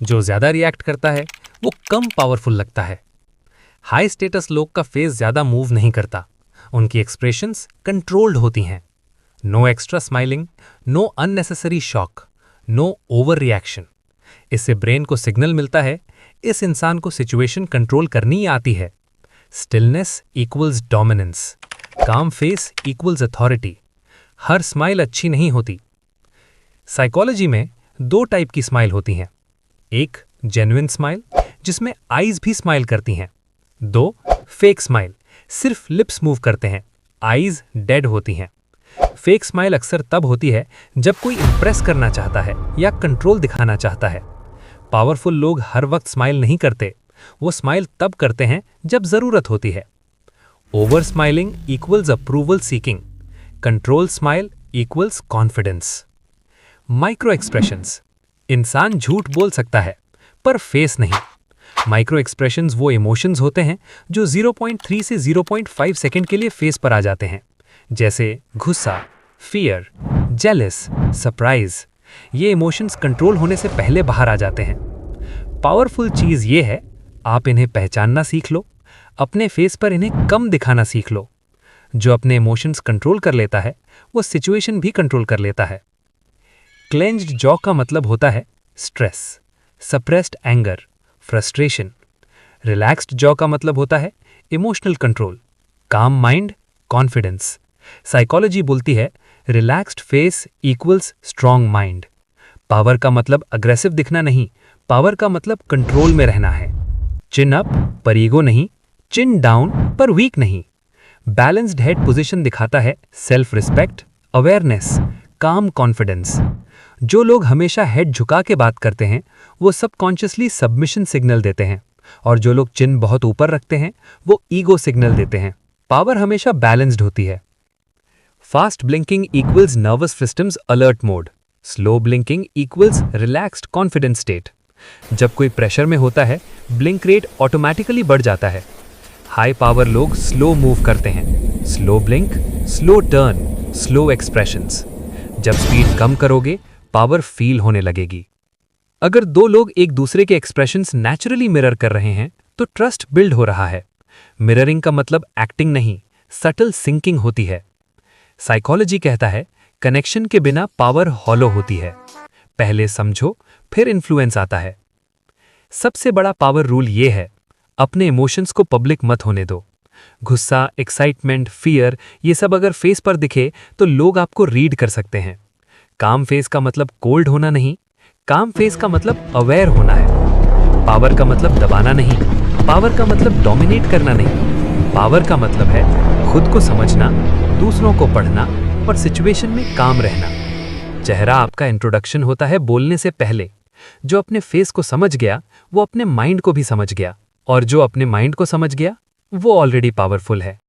जो ज्यादा रिएक्ट करता है वो कम पावरफुल लगता है। हाई स्टेटस लोग का फेस ज्यादा मूव नहीं करता, उनकी एक्सप्रेशंस कंट्रोल्ड होती हैं। No extra smiling, no unnecessary shock, no over reaction. इससे ब्रेन को सिग्नल मिलता है इस इंसान को सिचुएशन कंट्रोल करनी आती है। स्टिलनेस इक्वल्स डोमिनेंस, काम face equals authority. Her smile अच्छी नहीं होती। साइकोलॉजी में दो टाइप की स्माइल होती हैं। एक जेन्युइन स्माइल जिसमें आईज भी स्माइल करती हैं। दो फेक स्माइल, सिर्फ लिप्स मूव करते हैं, आईज डेड होती हैं। फेक स्माइल अक्सर तब होती है जब कोई इंप्रेस करना चाहता है या कंट्रोल दिखाना चाहता है। पावरफुल लोग हर वक्त स्माइल नहीं करते, वो स्माइल तब करते हैं जब जरूरत होती है। Over smiling equals approval seeking, control smile equals confidence. Micro expressions, इंसान झूठ बोल सकता है पर फेस नहीं। माइक्रो एक्सप्रेशंस वो इमोशंस होते हैं जो 0.3 से 0.5 सेकंड के लिए फेस पर आ जाते हैं, जैसे गुस्सा, फियर, जेलस, सरप्राइज। ये इमोशंस कंट्रोल होने से पहले बाहर आ जाते हैं। पावरफुल चीज ये है, आप इन्हें पहचानना सीख लो, अपने फेस पर इन्हें कम दिखाना सीख लो। जो अपने इमोशंस कंट्रोल कर लेता है वो सिचुएशन भी कंट्रोल कर लेता है। क्लेंज्ड जॉ का मतलब होता है stress, suppressed anger, frustration. Relaxed jaw का मतलब होता है इमोशनल कंट्रोल, काम माइंड, कॉन्फिडेंस। साइकोलॉजी बोलती है relaxed face equals strong mind. Power का मतलब अग्रेसिव दिखना नहीं, पावर का मतलब कंट्रोल में रहना है। चिन अप पर ईगो नहीं, चिन डाउन पर वीक नहीं। बैलेंस्ड हेड पोजीशन दिखाता है सेल्फ रिस्पेक्ट, अवेयरनेस, काम कॉन्फिडेंस। जो लोग हमेशा हेड झुका के बात करते हैं वो सबकॉन्शियसली सबमिशन सिग्नल देते हैं, और जो लोग चिन बहुत ऊपर रखते हैं वो ईगो सिग्नल देते हैं। पावर हमेशा बैलेंस्ड होती है। Fast blinking equals nervous systems alert mode, slow blinking equals relaxed confidence state. जब कोई प्रेशर में होता है ब्लिंक रेट ऑटोमेटिकली बढ़ जाता है। हाई पावर लोग स्लो मूव करते हैं, slow blink, slow turn, slow expressions. जब स्पीड कम करोगे पावर फील होने लगेगी। अगर दो लोग एक दूसरे के एक्सप्रेशंस नेचुरली मिरर कर रहे हैं तो ट्रस्ट बिल्ड हो रहा है। मिररिंग का मतलब एक्टिंग नहीं, सटल सिंकिंग होती है। साइकोलॉजी कहता है कनेक्शन के बिना पावर हॉलो होती है। पहले समझो फिर इन्फ्लुएंस आता है। सबसे बड़ा पावर रूल ये है, अपने इमोशंस को पब्लिक मत होने दो। गुस्सा, एक्साइटमेंट, फियर, ये सब अगर फेस पर दिखे तो लोग आपको रीड कर सकते हैं। काम फेस का मतलब कोल्ड होना नहीं, काम फेस का मतलब अवेयर होना है। पावर का मतलब दबाना नहीं, पावर का मतलब डोमिनेट करना नहीं। पावर का मतलब है खुद को समझना, दूसरों को पढ़ना और सिचुएशन में काम रहना। चेहरा आपका इंट्रोडक्शन होता है बोलने से पहले। जो अपने फेस को समझ गया वो अपने माइंड को भी समझ गया, और जो अपने माइंड को समझ गया वो ऑलरेडी पावरफुल है।